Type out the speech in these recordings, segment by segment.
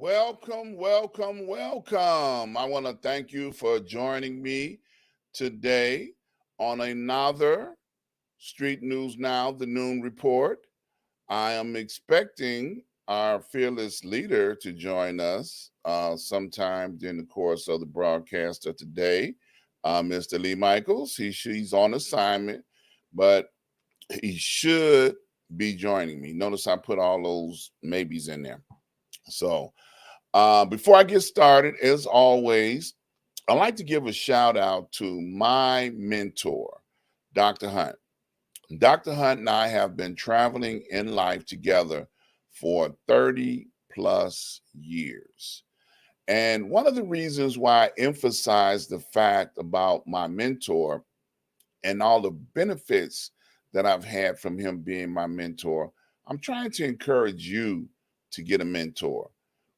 Welcome, welcome, welcome. I want to thank you for joining me today on another Street News Now, the Noon Report. I am expecting our fearless leader to join us sometime during the course of the broadcast of today, Mr. Lee Michaels. She's on assignment, but he should be joining me. Notice I put all those maybes in there. So, before I get started, as always, I'd like to give a shout out to my mentor, Dr. Hunt. Dr. Hunt and I have been traveling in life together for 30 plus years. And one of the reasons why I emphasize the fact about my mentor and all the benefits that I've had from him being my mentor, I'm trying to encourage you to get a mentor.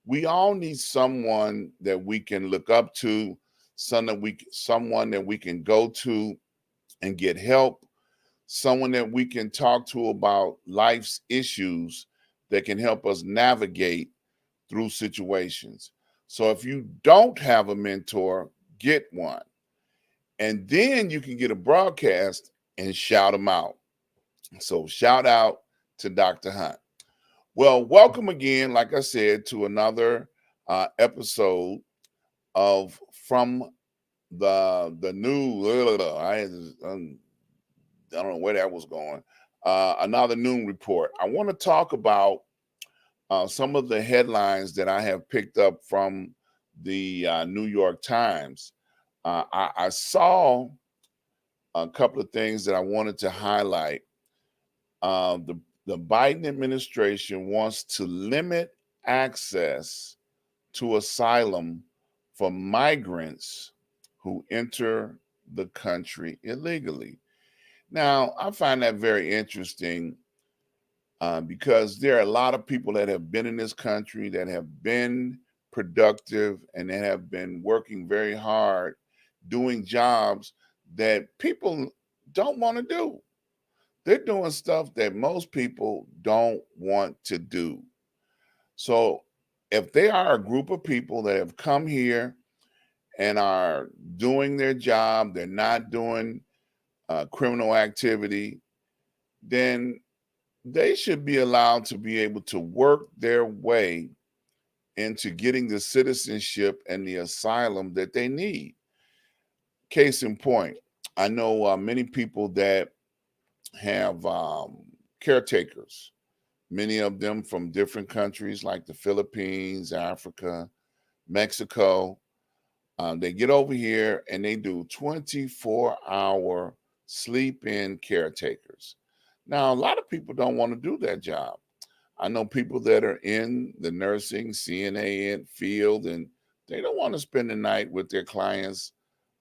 We all need someone that we can look up to, someone that we can go to and get help, someone that we can talk to about life's issues that can help us navigate through situations. So if you don't have a mentor, get one. And then you can get a broadcast and shout them out. So shout out to Dr. Hunt. Well, welcome again, like I said, to another episode of From the New. I don't know where that was going. Another noon report. I want to talk about some of the headlines that I have picked up from the New York Times. I saw a couple of things that I wanted to highlight. The Biden administration wants to limit access to asylum for migrants who enter the country illegally. Now, I find that very interesting because there are a lot of people that have been in this country that have been productive and that have been working very hard doing jobs that people don't want to do. They're doing stuff that most people don't want to do. So if they are a group of people that have come here and are doing their job, they're not doing criminal activity, then they should be allowed to be able to work their way into getting the citizenship and the asylum that they need. Case in point, I know many people that have caretakers, many of them from different countries like the Philippines, Africa, Mexico. They get over here and they do 24-hour sleep-in caretakers. Now, a lot of people don't want to do that job. I know people that are in the nursing, CNA field, and they don't want to spend the night with their clients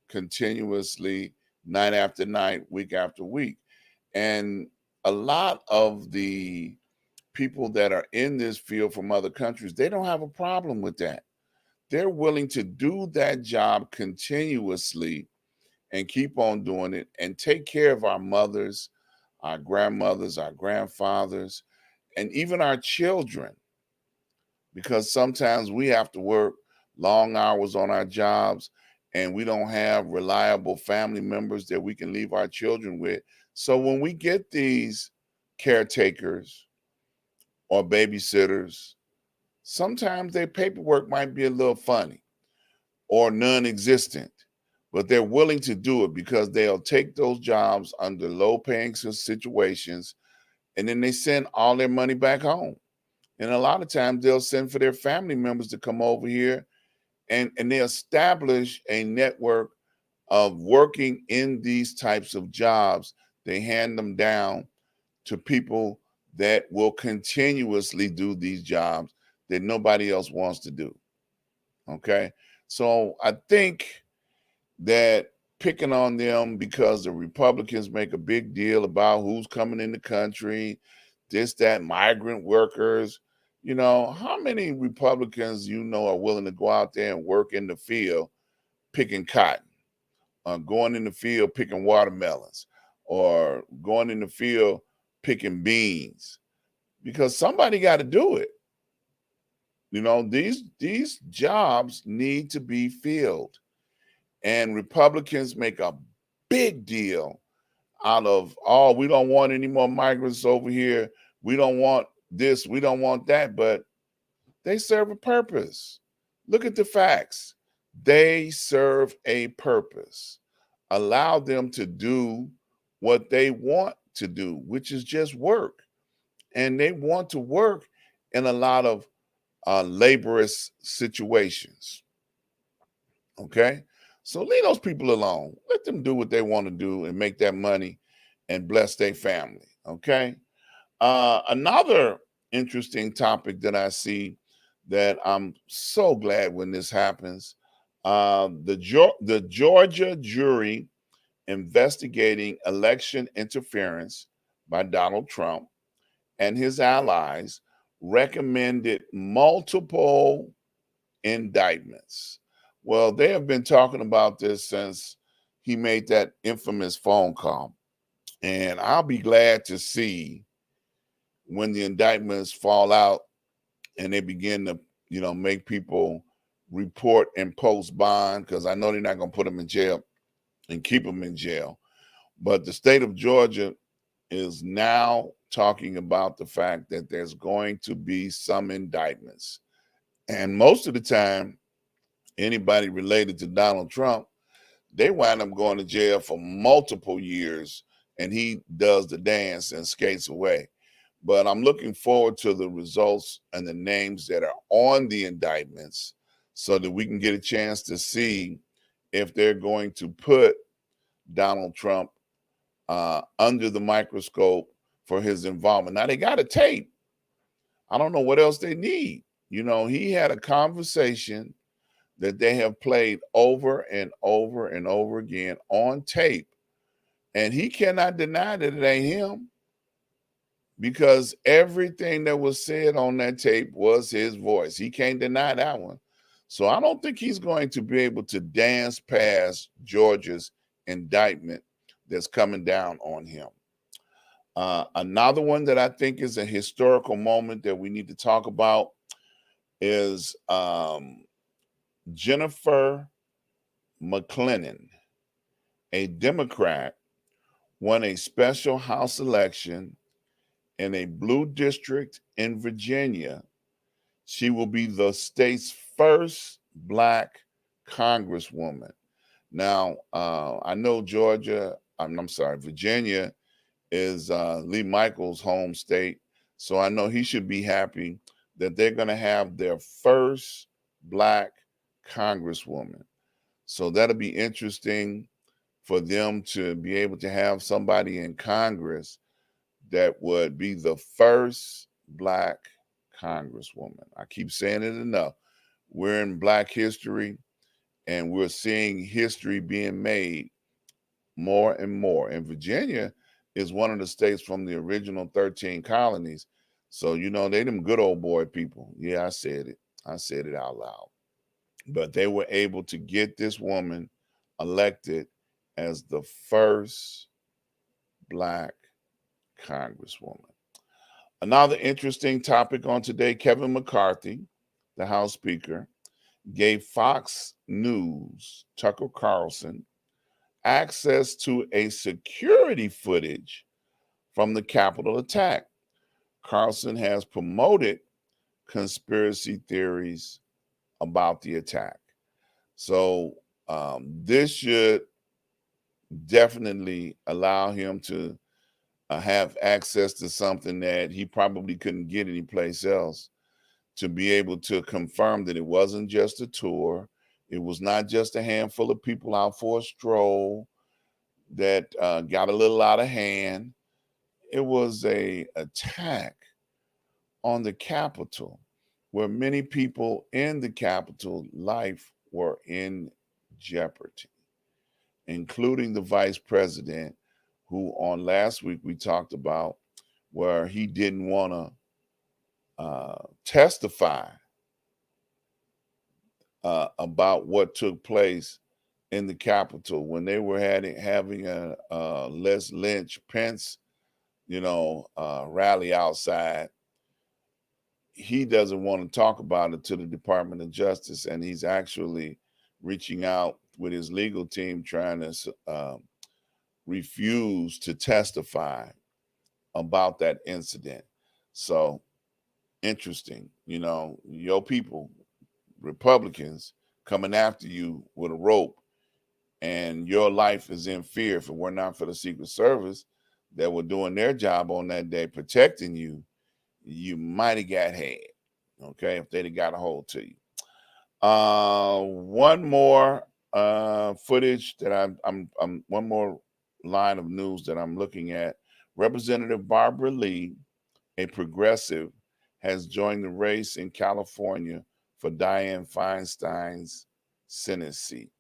continuously, night after night, week after week. And a lot of the people that are in this field from other countries, they don't have a problem with that. They're willing to do that job continuously and keep on doing it and take care of our mothers, our grandmothers, our grandfathers, and even our children, because sometimes we have to work long hours on our jobs and we don't have reliable family members that we can leave our children with. So when we get these caretakers or babysitters, sometimes their paperwork might be a little funny or non-existent, but they're willing to do it because they'll take those jobs under low-paying situations, and then they send all their money back home. And a lot of times they'll send for their family members to come over here, and they establish a network of working in these types of jobs. They hand them down to people that will continuously do these jobs that nobody else wants to do. Okay. So I think that picking on them because the Republicans make a big deal about who's coming in the country, this, that, migrant workers. You know, how many Republicans are willing to go out there and work in the field picking cotton, going in the field picking watermelons, or going in the field picking beans? Because somebody got to do it. These jobs need to be filled, and Republicans make a big deal out of, oh, we don't want any more migrants over here. We don't want this. We don't want that. But they serve a purpose. Look at the facts. They serve a purpose. Allow them to do what they want to do, which is just work. And they want to work in a lot of laborious situations. Okay? So leave those people alone. Let them do what they want to do and make that money and bless their family. Okay? Another interesting topic that I see that I'm so glad when this happens, the Georgia jury investigating election interference by Donald Trump and his allies recommended multiple indictments. Well, they have been talking about this since he made that infamous phone call. And I'll be glad to see when the indictments fall out and they begin to, make people report and post bond, because I know they're not going to put them in jail and keep them in jail. But the state of Georgia is now talking about the fact that there's going to be some indictments. And most of the time, anybody related to Donald Trump, they wind up going to jail for multiple years, and he does the dance and skates away. But I'm looking forward to the results and the names that are on the indictments so that we can get a chance to see if they're going to put Donald Trump under the microscope for his involvement. Now, they got a tape. I don't know what else they need. He had a conversation that they have played over and over and over again on tape. And he cannot deny that it ain't him, because everything that was said on that tape was his voice. He can't deny that one. So I don't think he's going to be able to dance past Georgia's indictment that's coming down on him. Another one that I think is a historical moment that we need to talk about is Jennifer McClellan, a Democrat, won a special House election in a blue district in Virginia. She will be the state's first Black congresswoman. Now, I know Virginia is Lee Michaels' home state. So I know he should be happy that they're going to have their first Black congresswoman. So that'll be interesting for them to be able to have somebody in Congress that would be the first Black congresswoman. I keep saying it enough. We're in Black history, and we're seeing history being made more and more. And Virginia is one of the states from the original 13 colonies. So, they them good old boy people. Yeah, I said it. I said it out loud. But they were able to get this woman elected as the first Black congresswoman. Another interesting topic on today, Kevin McCarthy, the House Speaker, gave Fox News, Tucker Carlson, access to a security footage from the Capitol attack. Carlson has promoted conspiracy theories about the attack. So this should definitely allow him to have access to something that he probably couldn't get anyplace else, to be able to confirm that it wasn't just a tour. It was not just a handful of people out for a stroll that got a little out of hand. It was an attack on the Capitol, where many people in the Capitol life were in jeopardy, including the vice president, who on last week we talked about, where he didn't want to testify about what took place in the Capitol when they were having a Les Lynch Pence, rally outside. he doesn't want to talk about it to the Department of Justice, and he's actually reaching out with his legal team trying to refuse to testify about that incident. So interesting, your people, Republicans, coming after you with a rope, and your life is in fear. If it were not for the Secret Service that were doing their job on that day protecting you, you might have got had. Okay, if they'd have got a hold to you. One more footage that I'm one more line of news that I'm looking at. Representative Barbara Lee, a progressive, has joined the race in California for Dianne Feinstein's Senate seat.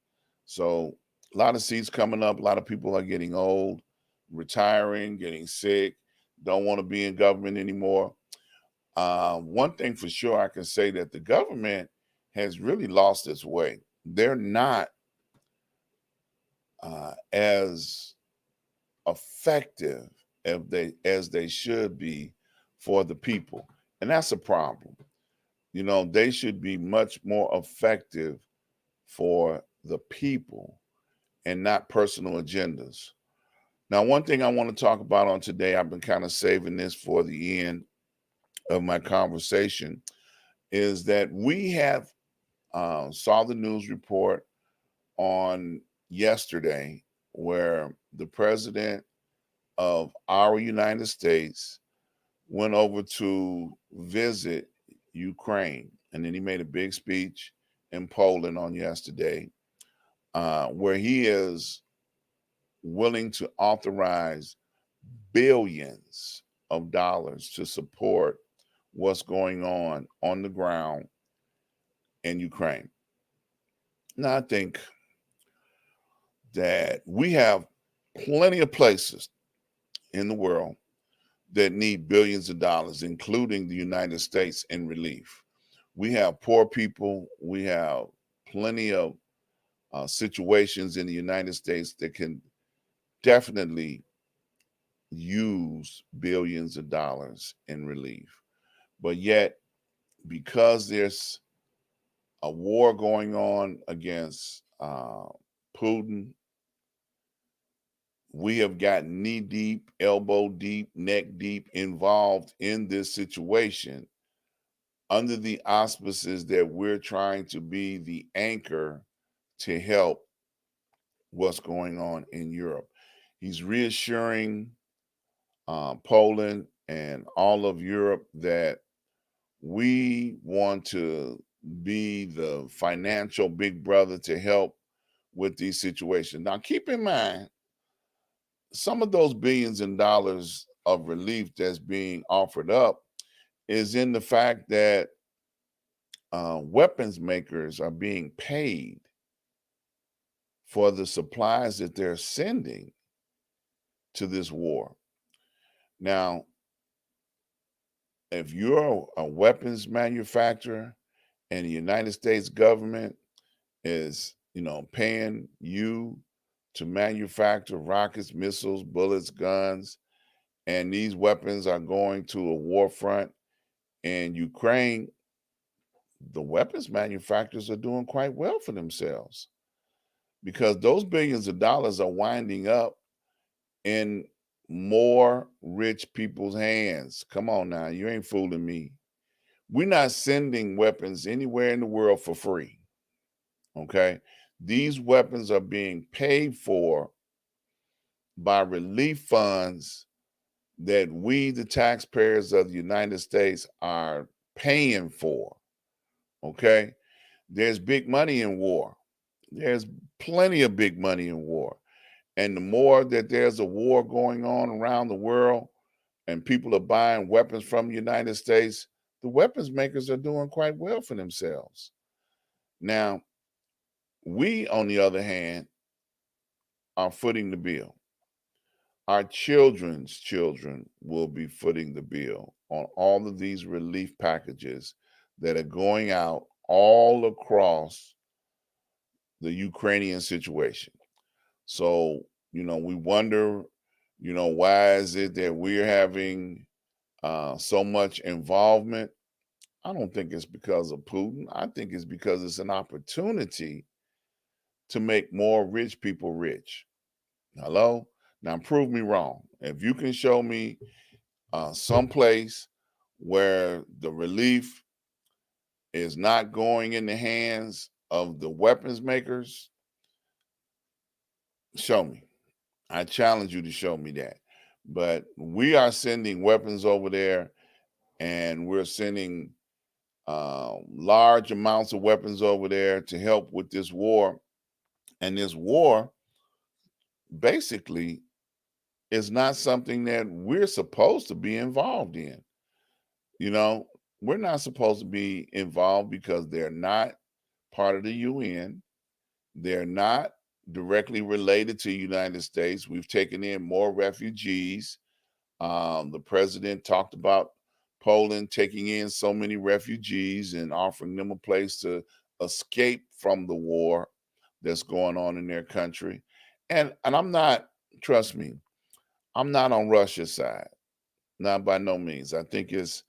So a lot of seats coming up. A lot of people are getting old, retiring, getting sick, don't want to be in government anymore. One thing for sure, I can say that the government has really lost its way. They're not as effective as they should be for the people, and that's a problem. They should be much more effective for the people and not personal agendas. Now, one thing I want to talk about on today, I've been kind of saving this for the end of my conversation, is that we have saw the news report on yesterday where the president of our United States went over to visit Ukraine. And then he made a big speech in Poland on yesterday, where he is willing to authorize billions of dollars to support what's going on the ground in Ukraine. Now, I think that we have plenty of places in the world that need billions of dollars, including the United States, in relief. We have poor people. We have plenty of situations in the United States that can definitely use billions of dollars in relief. But yet, because there's a war going on against Putin, we have gotten knee deep, elbow deep, neck deep involved in this situation under the auspices that we're trying to be the anchor to help what's going on in Europe. He's reassuring Poland and all of Europe that we want to be the financial big brother to help with these situations. Now, keep in mind, some of those billions in dollars of relief that's being offered up is in the fact that weapons makers are being paid for the supplies that they're sending to this war. Now, if you're a weapons manufacturer and the United States government is, paying you to manufacture rockets, missiles, bullets, guns, and these weapons are going to a war front in Ukraine, the weapons manufacturers are doing quite well for themselves because those billions of dollars are winding up in more rich people's hands. Come on now, you ain't fooling me. We're not sending weapons anywhere in the world for free. Okay? These weapons are being paid for by relief funds that we, the taxpayers of the United States, are paying for. Okay? There's big money in war. There's plenty of big money in war. And the more that there's a war going on around the world and people are buying weapons from the United States, the weapons makers are doing quite well for themselves. Now, we, on the other hand, are footing the bill. Our children's children will be footing the bill on all of these relief packages that are going out all across the Ukrainian situation. So, we wonder, why is it that we're having so much involvement I don't think it's because of Putin. I think it's because it's an opportunity to make more rich people rich. Hello? Now prove me wrong. If you can show me some place where the relief is not going in the hands of the weapons makers, show me. I challenge you to show me that. But we are sending weapons over there, and we're sending large amounts of weapons over there to help with this war. And this war basically is not something that we're supposed to be involved in. You know, we're not supposed to be involved because they're not part of the UN. They're not directly related to the United States. We've taken in more refugees. The president talked about Poland taking in so many refugees and offering them a place to escape from the war that's going on in their country. And I'm not, trust me, I'm not on Russia's side. Not by no means. I think it's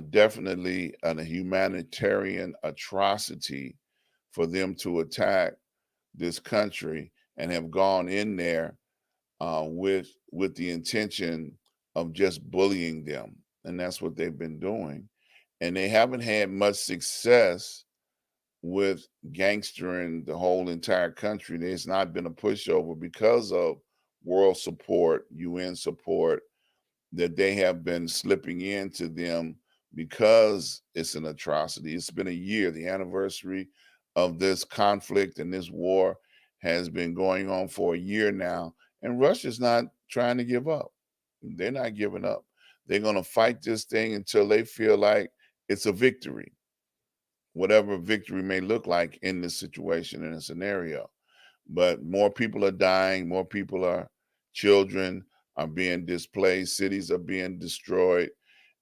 definitely a humanitarian atrocity for them to attack this country and have gone in there with the intention of just bullying them, and that's what they've been doing. And they haven't had much success with gangstering the whole entire country. There's not been a pushover because of world support, UN support, that they have been slipping into them because it's an atrocity. It's been a year. The anniversary of this conflict and this war has been going on for a year now, and Russia's not trying to give up. They're not giving up. They're going to fight this thing until they feel like it's a victory, whatever victory may look like in this situation, in a scenario. But more people are dying, more people are, children are being displaced, cities are being destroyed,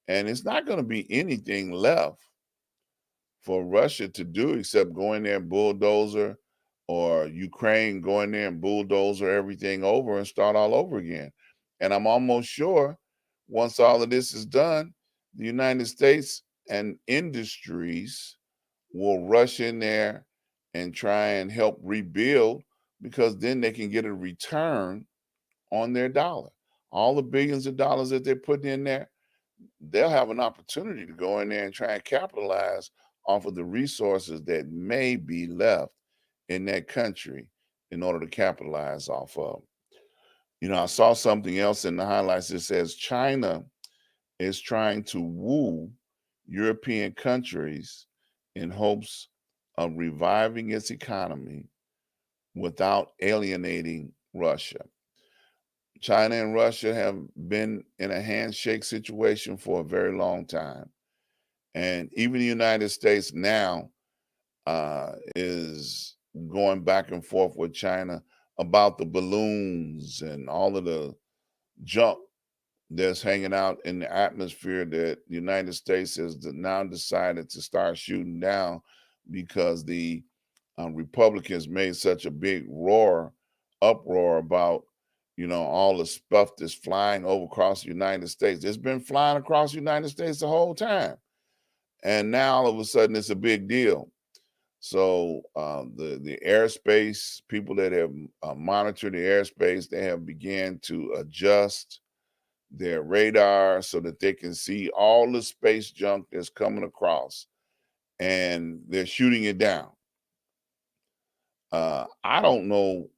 and it's not going to be anything left for Russia to do except go in there and bulldozer, or Ukraine go in there and bulldozer everything over and start all over again. And I'm almost sure once all of this is done, the United States and industries will rush in there and try and help rebuild, because then they can get a return on their dollar. All the billions of dollars that they're putting in there, they'll have an opportunity to go in there and try and capitalize off of the resources that may be left in that country in order to capitalize off of. You know, I saw something else in the highlights that says China is trying to woo European countries in hopes of reviving its economy without alienating Russia. China and Russia have been in a handshake situation for a very long time. And even the United States now is going back and forth with China about the balloons and all of the junk that's hanging out in the atmosphere that the United States has now decided to start shooting down, because the Republicans made such a big uproar about, you know, all the stuff that's flying over across the United States. It's been flying across the United States the whole time, and now all of a sudden it's a big deal. So the airspace people that have monitored the airspace, they have began to adjust their radar so that they can see all the space junk that's coming across, and they're shooting it down. I don't know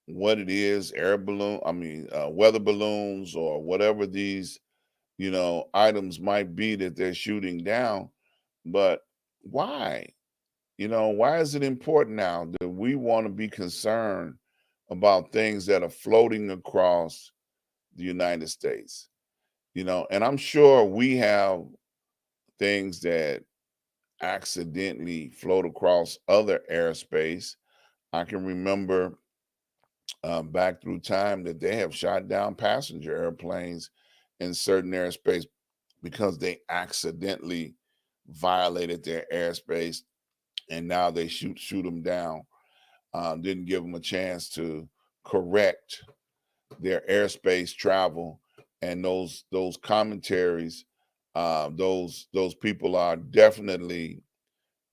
what it is, weather balloons or whatever these, you know, items might be that they're shooting down. But why? You know, why is it important now that we want to be concerned about things that are floating across the United States? You know, and I'm sure we have things that accidentally float across other airspace. I can remember back through time that they have shot down passenger airplanes in certain airspace because they accidentally violated their airspace, and now they shoot them down. Didn't give them a chance to correct their airspace travel, and those commentaries Those people are definitely,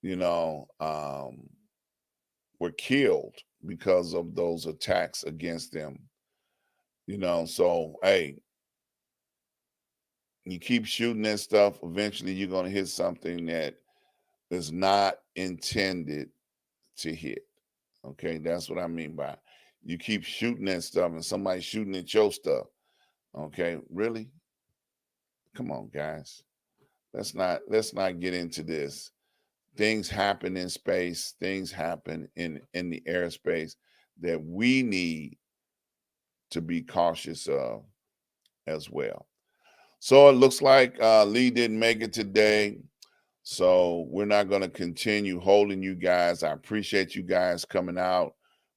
you know, were killed because of those attacks against them. So hey, you keep shooting that stuff, eventually you're going to hit something that is not intended to hit. Okay, that's what I mean by you keep shooting that stuff and somebody's shooting at your stuff. Okay, really? Come on, guys. Let's not get into this. Things happen in space, things happen in the airspace that we need to be cautious of as well. So it looks like Lee didn't make it today. So we're not going to continue holding you guys. I appreciate you guys coming out,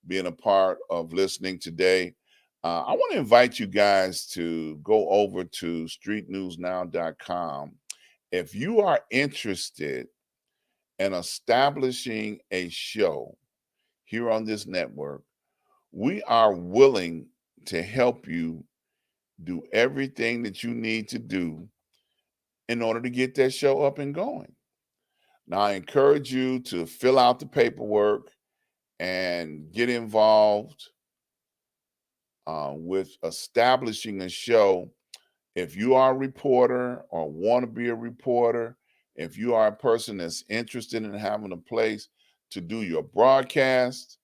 being a part of listening today. I want to invite you guys to go over to streetnewsnow.com. If you are interested in establishing a show here on this network, we are willing to help you do everything that you need to do in order to get that show up and going. Now, I encourage you to fill out the paperwork and get involved with establishing a show. If you are a reporter or want to be a reporter, if you are a person that's interested in having a place to do your broadcast,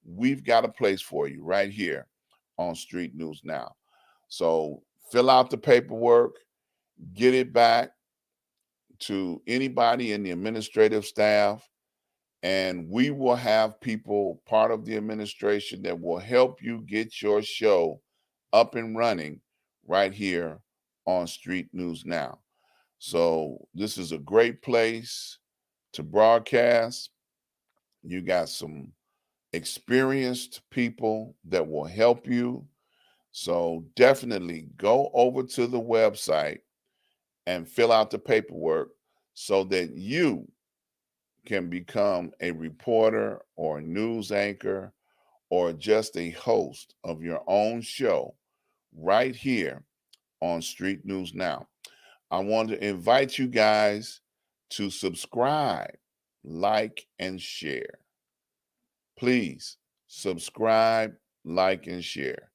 we've got a place for you right here on Street News Now. So fill out the paperwork, get it back to anybody in the administrative staff, and we will have people, part of the administration, that will help you get your show up and running right here on Street News Now. So this is a great place to broadcast. You got some experienced people that will help you. So definitely go over to the website and fill out the paperwork so that you can become a reporter or a news anchor or just a host of your own show right here on Street News Now. I want to invite you guys to subscribe, like, and share. Please subscribe, like, and share.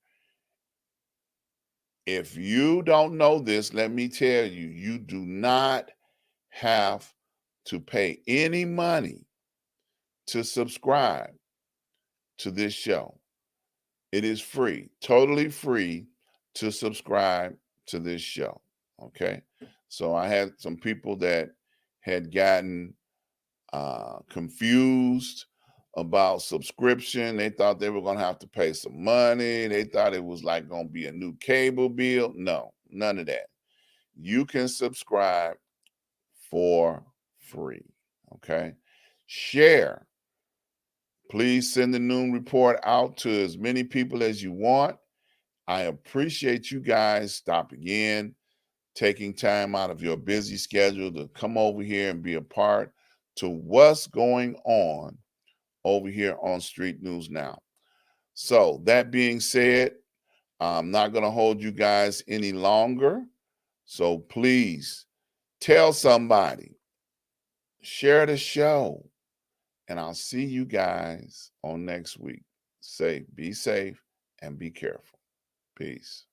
If you don't know this, let me tell you, you do not have to pay any money to subscribe to this show. It is free, totally free to subscribe to this show. Okay. So I had some people that had gotten confused about subscription. They thought they were going to have to pay some money. They thought it was like going to be a new cable bill. No, none of that. You can subscribe for free. Okay. Share. Please send the noon report out to as many people as you want. I appreciate you guys stopping in, taking time out of your busy schedule to come over here and be a part to what's going on over here on Street News Now. So that being said, I'm not going to hold you guys any longer. So please tell somebody, share the show, and I'll see you guys on next week. Be safe and be careful. Peace.